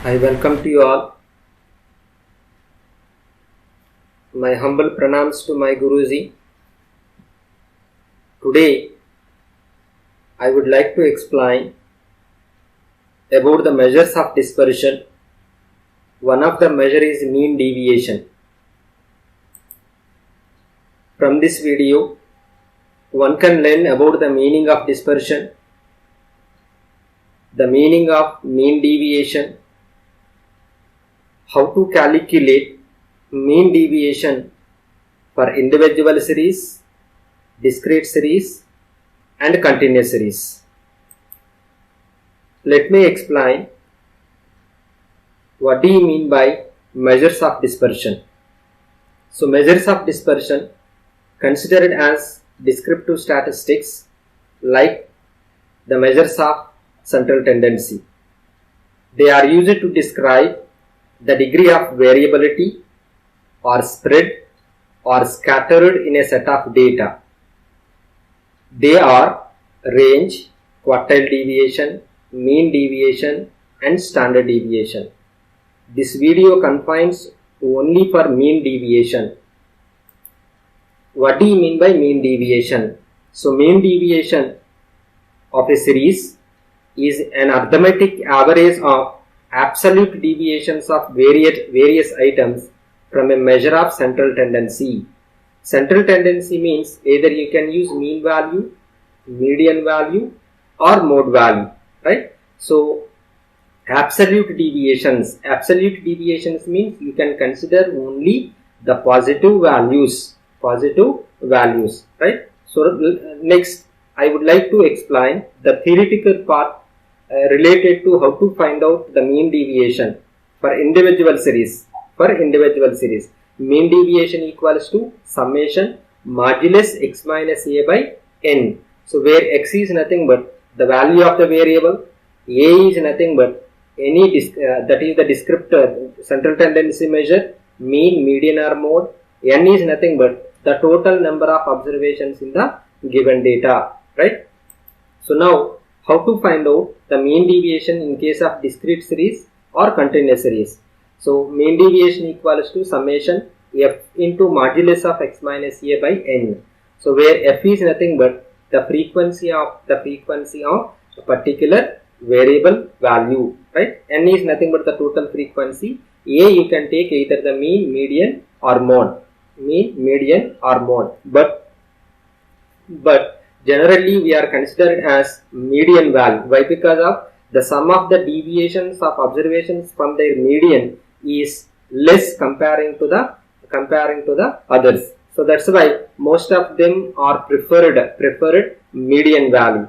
I welcome to you all. My humble pranams to my Guruji. Today, I would like to explain about the measures of dispersion. One of the measure is mean deviation. From this video, one can learn about the meaning of dispersion, the meaning of mean deviation, how to calculate mean deviation for individual series, discrete series and continuous series. Let me explain what do you mean by measures of dispersion. So measures of dispersion considered as descriptive statistics like the measures of central tendency. They are used to describe the degree of variability or spread or scattered in a set of data. They are range, quartile deviation, mean deviation and standard deviation. This video confines only for mean deviation. What do you mean by mean deviation? So mean deviation of a series is an arithmetic average of absolute deviations of various items from a measure of central tendency. Central tendency means either you can use mean value, median value or mode value, right? So absolute deviations means you can consider only the positive values, right? So next I would like to explain the theoretical part related to how to find out the mean deviation for individual series. Mean deviation equals to summation modulus x minus a by n. So where x is nothing but the value of the variable, a is nothing but any that is the descriptor central tendency measure, mean, median or mode, n is nothing but the total number of observations in the given data, right? So now how to find out the mean deviation in case of discrete series or continuous series. So mean deviation equals to summation f into modulus of x minus a by n. So where f is nothing but the frequency of a particular variable value, right? N is nothing but the total frequency. A you can take either the mean, median or mode. But generally we are considered as median value. Why? Because of the sum of the deviations of observations from their median is less comparing to the others. So that's why most of them are preferred median value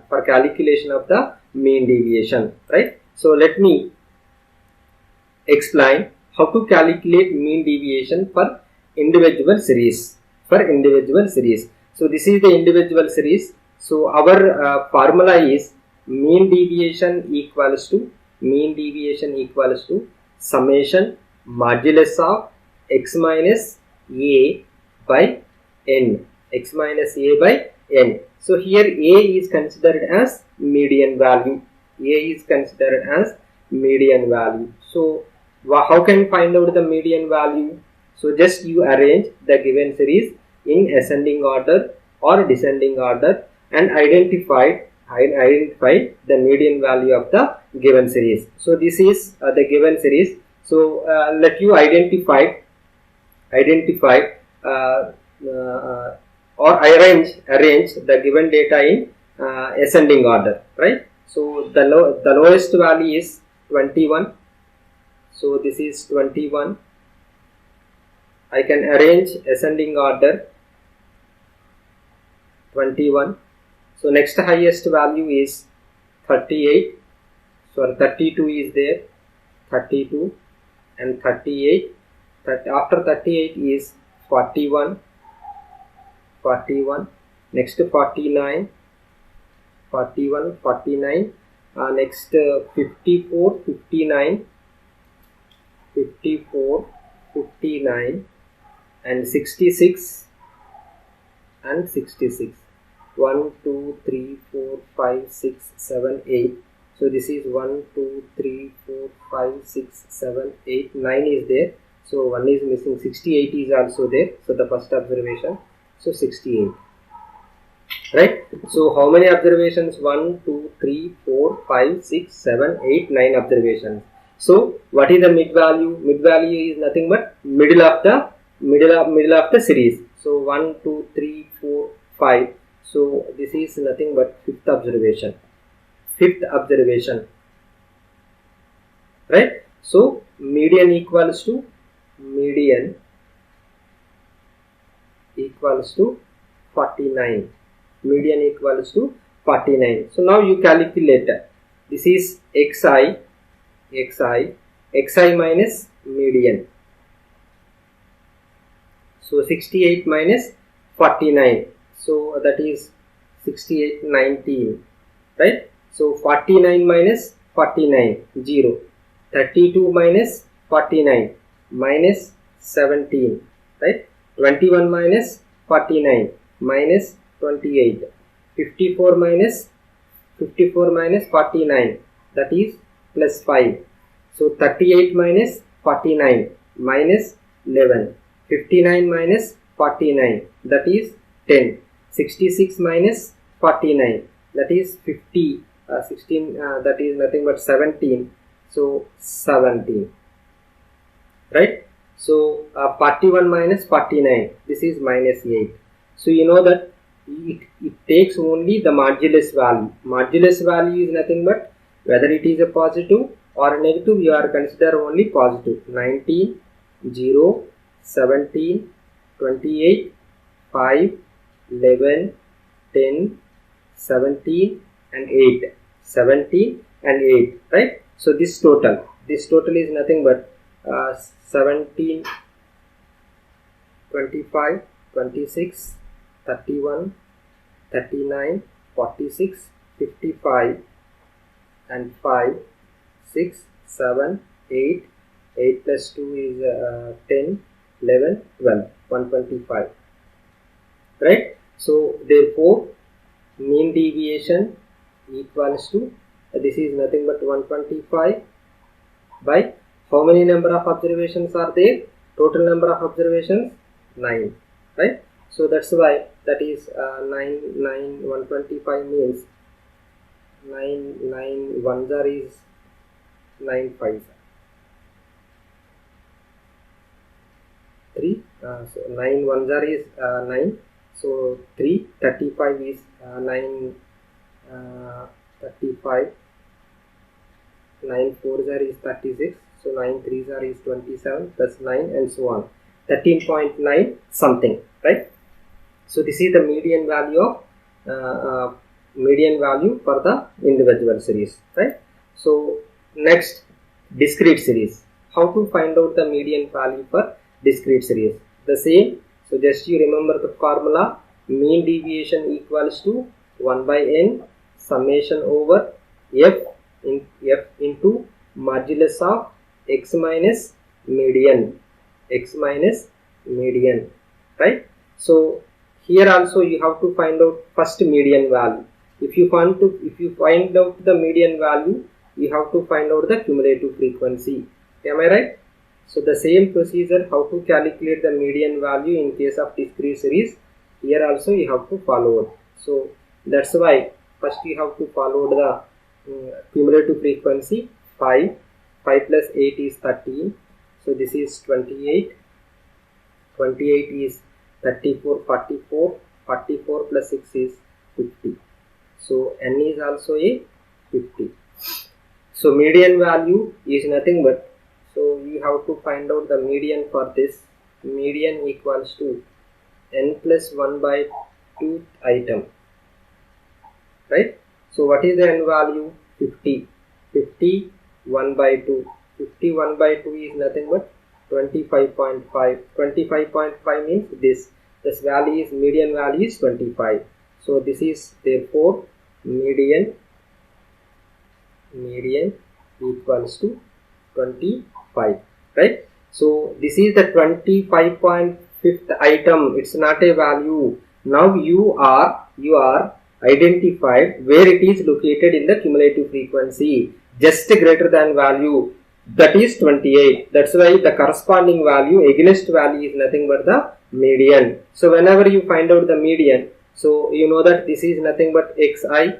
for calculation of the mean deviation, right? So let me explain how to calculate mean deviation for individual series. So this is the individual series. So our formula is mean deviation equals to summation modulus of x minus a by n. So here a is considered as median value. So how can you find out the median value? So just you arrange the given series in ascending order or descending order and identify the median value of the given series. So this is the given series. So let you identify or arrange the given data in ascending order, right? So the lowest value is 21. So this is 21. I can arrange ascending order 21. So next highest value is 38. So 32 is there, 32 and 38. After 38 is 41. Next 49. Next 54, 59 and 66 and 66. 1, 2, 3, 4, 5, 6, 7, 8. So this is 1, 2, 3, 4, 5, 6, 7, 8, 9 is there. So 1 is missing. 68 is also there. So the first observation. So 68. Right? So how many observations? 1, 2, 3, 4, 5, 6, 7, 8, 9 observations. So what is the mid value? Mid value is nothing but middle of the series. So 1, 2, 3, 4, 5. So this is nothing but fifth observation. Right? So median equals to 49. Median equals to 49. So now you calculate that. This is xi minus median. So 68 minus 49. So that is 68, 19. Right? So 49 minus 49, 0. 32 minus 49, minus 17. Right? 21 minus 49, minus 28. 54 minus 49, that is plus 5. So 38 minus 49, minus 11. 59 minus 49, that is 10. 66 minus 49, that is 50. 16, that is nothing but 17. So 17. Right? So 41 minus 49, this is minus 8. So you know that it takes only the modulus value. Modulus value is nothing but whether it is a positive or a negative, you are consider only positive. 19, 0, 17, 28, 5, 11, 10, 17 and 8. 17 and 8. Right? So this total is nothing but 17, 25, 26, 31, 39, 46, 55 and 5, 6, 7, 8, 8 plus 2 is 10, 11, 12, 125. Right? So therefore mean deviation equals to, this is nothing but 125 by how many number of observations are there? Total number of observations 9. Right? So that's why that is 125 means 9 ones are is 9 fives. 3. So 9 ones are is 9. So 3. 35 is 9. 35. 9 fours are is 36. So 9 threes are is 27 plus 9 and so on. 13.9 something. Right? So this is the median value of for the individual series. Right? So next, discrete series. How to find out the median value for discrete series? The same. So just you remember the formula. Mean deviation equals to 1 by n summation over f into modulus of x minus median. Right? So here also you have to find out first median value. If you find out the median value, you have to find out the cumulative frequency. Am I right? So the same procedure how to calculate the median value in case of discrete series, here also you have to follow. So that's why first you have to follow the cumulative frequency. 5 plus 8 is 13. So this is 28. 28 is 34, 44. 44 plus 6 is 50. So n is also a 50. So median value is nothing but, so you have to find out the median for this. Median equals to n plus 1 by 2 item. Right? So what is the n value? 50. 50 1 by 2. 50 1 by 2 is nothing but 25.5. 25.5 means this value is, median value is 25. So this is therefore median equals to 25. Right? So this is the 25.5th item. It's not a value. Now you are identified where it is located in the cumulative frequency. Just greater than value. that is 28. That's why the corresponding value, against value, is nothing but the median. So whenever you find out the median, so you know that this is nothing but xi,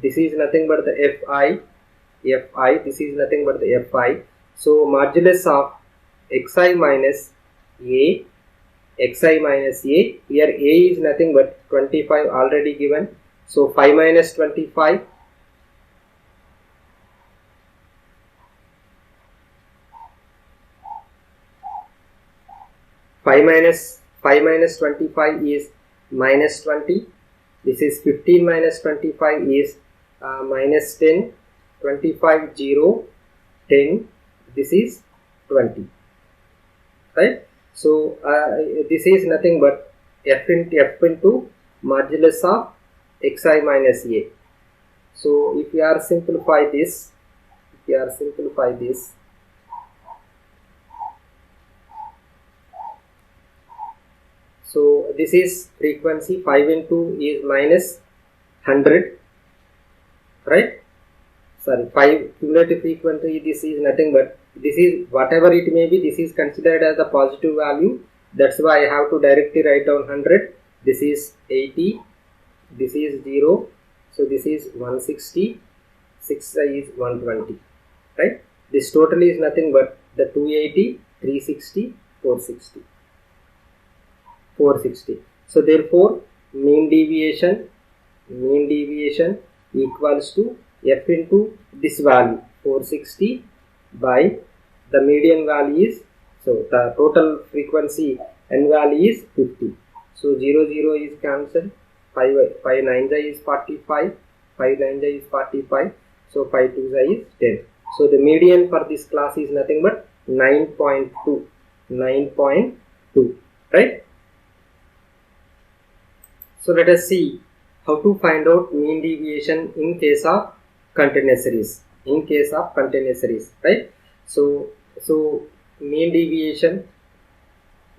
this is nothing but the fi, this is nothing but the fi. So modulus of xi minus a, here a is nothing but 25 already given. So 5 minus 25, 5 minus 25 is minus 20. This is 15 minus 25 is minus 10. 25 0 10. This is 20. Right? So this is nothing but f into modulus of xi minus a. So if you are simplify this, so this is frequency 5 into is minus 100, right? Sorry, 5 cumulative frequency, this is nothing but, this is whatever it may be, this is considered as a positive value. That's why I have to directly write down 100. This is 80, this is 0, so this is 160, 6 is 120, right? This total is nothing but the 280, 360, 460. So therefore mean deviation equals to f into this value 460 by the median value is, so the total frequency n value is 50. So 0 0 is cancelled, 5 9 is 45, 5 9 is 45, so 5 2 is 10. So the median for this class is nothing but 9.2, right? So let us see how to find out mean deviation in case of continuous series. Right? So mean deviation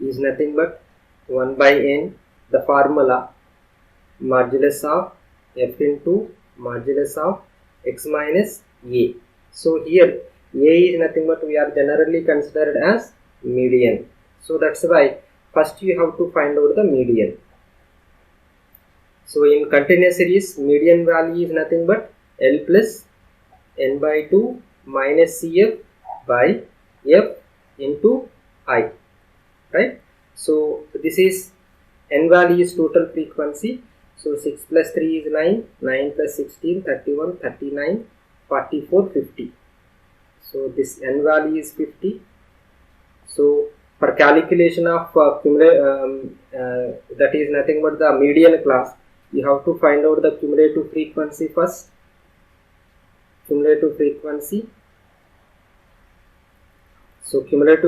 is nothing but 1 by n, the formula modulus of f into modulus of x minus a. So here a is nothing but we are generally considered as median. So that's why first you have to find out the median. So in continuous series, median value is nothing but L plus n by 2 minus Cf by f into I, right? So this is n value is total frequency. So 6 plus 3 is 9, 9 plus 16, 31, 39, 44, 50. So this n value is 50. So for calculation of that is nothing but the median class, you have to find out the cumulative frequency first. So cumulative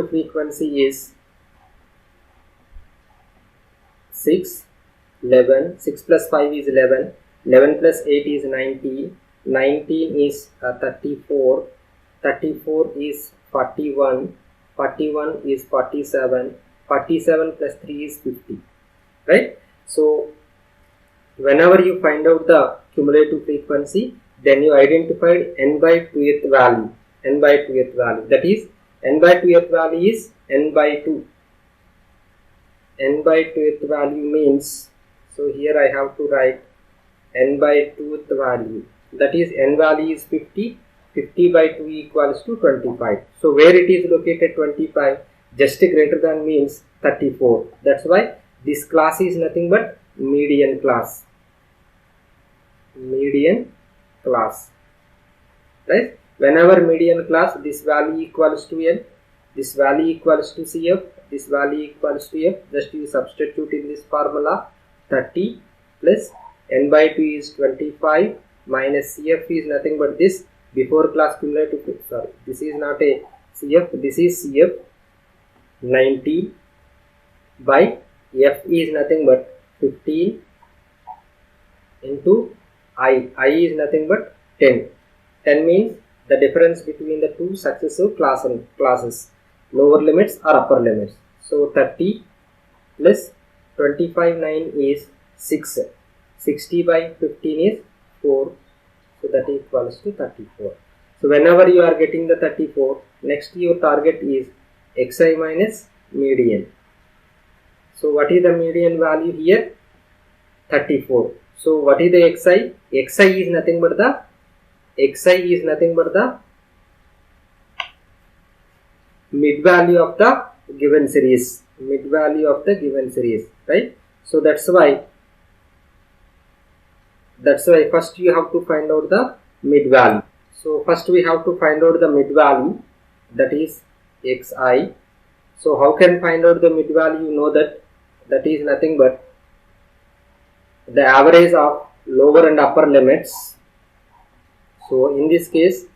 frequency is 6, 11, 6 plus 5 is 11, 11 plus 8 is 19, 19 is 34, 34 is 41, 41 is 47, 47 plus 3 is 50, right? So whenever you find out the cumulative frequency, then you identified n by 2th value, that is n by 2th value is n by 2. N by 2th value means, so here I have to write n by 2th value, that is n value is 50, 50 by 2 equals to 25. So where it is located 25, just greater than means 34. That's why this class is nothing but median class, right? Whenever median class, this value equals to n, this value equals to Cf, this value equals to f, just you substitute in this formula. 30 plus n by 2 is 25 minus Cf is nothing but this before class cumulative, sorry, this is not a Cf, this is Cf, 90 by f is nothing but 15 into I is nothing but 10. 10 means the difference between the two successive classes, lower limits or upper limits. So 30 plus 25 9 is 6, 60 by 15 is 4, so that equals to 34. So whenever you are getting the 34, next your target is xi minus median. So what is the median value here? 34. So what is the xi? Xi is nothing but the mid value of the given series. Right? So that's why first you have to find out the mid value. So first we have to find out the mid value, that is xi. So how can find out the mid value? You know that is nothing but the average of lower and upper limits. So in this case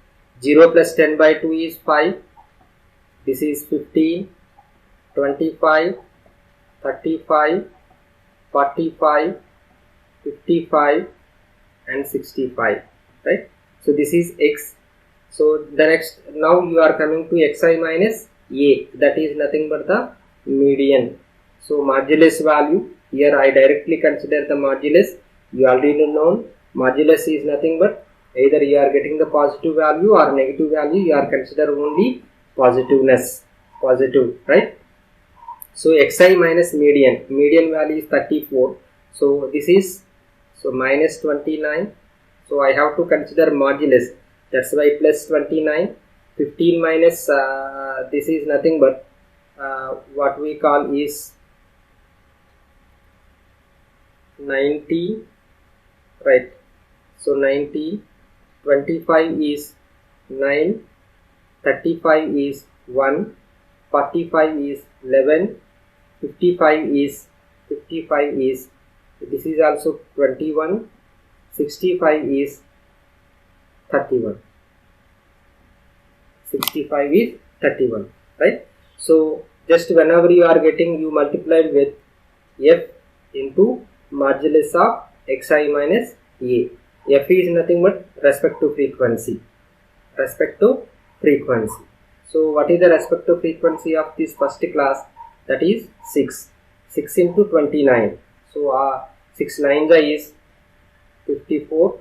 0 plus 10 by 2 is 5, this is 15, 25, 35, 45, 55 and 65, right? So this is x. So the next, now you are coming to xi minus a, that is nothing but the median. So modulus value, here I directly consider the modulus. You already know modulus is nothing but either you are getting the positive value or negative value, you are consider only positiveness, positive, right? So xi minus median value is 34. So this is minus 29. So I have to consider modulus, that's why plus 29. 15 minus this is nothing but what we call is 90, right? So 90, 25 is 9, 35 is 1, 45 is 11, 55 is this is also 21, 65 is 31. 65 is 31, right? So just whenever you are getting, you multiplied with f into modulus of xi minus a. F is nothing but respective frequency. So what is the respective frequency of this first class? That is 6 into 29. So 6 9 is 54,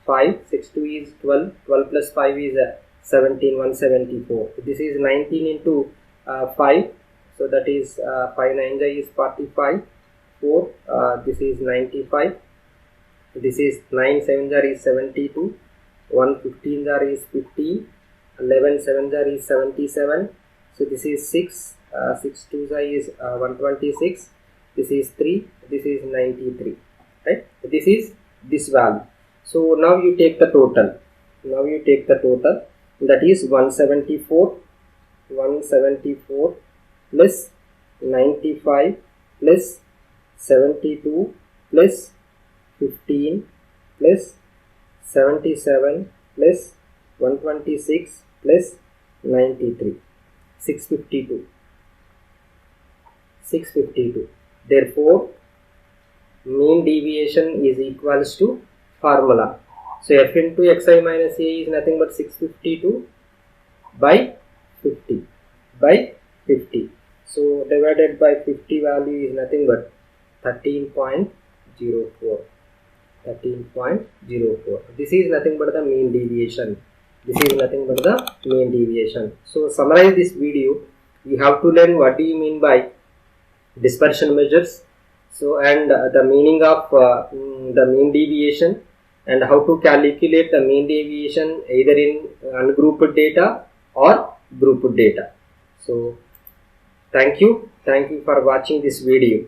5, 6 2 is 12, 12 plus 5 is 17, 174. This is 19 into 5, so that is 5 9 is 45, 4, this is 95, this is 9 7 is 72, 1 15 is 50, 11 7 is 77. So this is 6, 6 2 is 126, this is 3, this is 93, right? This is this value. So now you take the total, that is 174 plus 95 plus 72 plus 15 plus 77 plus 126 plus 93, 652. Therefore mean deviation is equals to formula. So f into xi minus a is nothing but 652 by 50. So divided by 50 value is nothing but 13.04. This is nothing but the mean deviation. So summarize this video. You have to learn what do you mean by dispersion measures. So and the meaning of the mean deviation, and how to calculate the mean deviation either in ungrouped data or grouped data. So thank you for watching this video.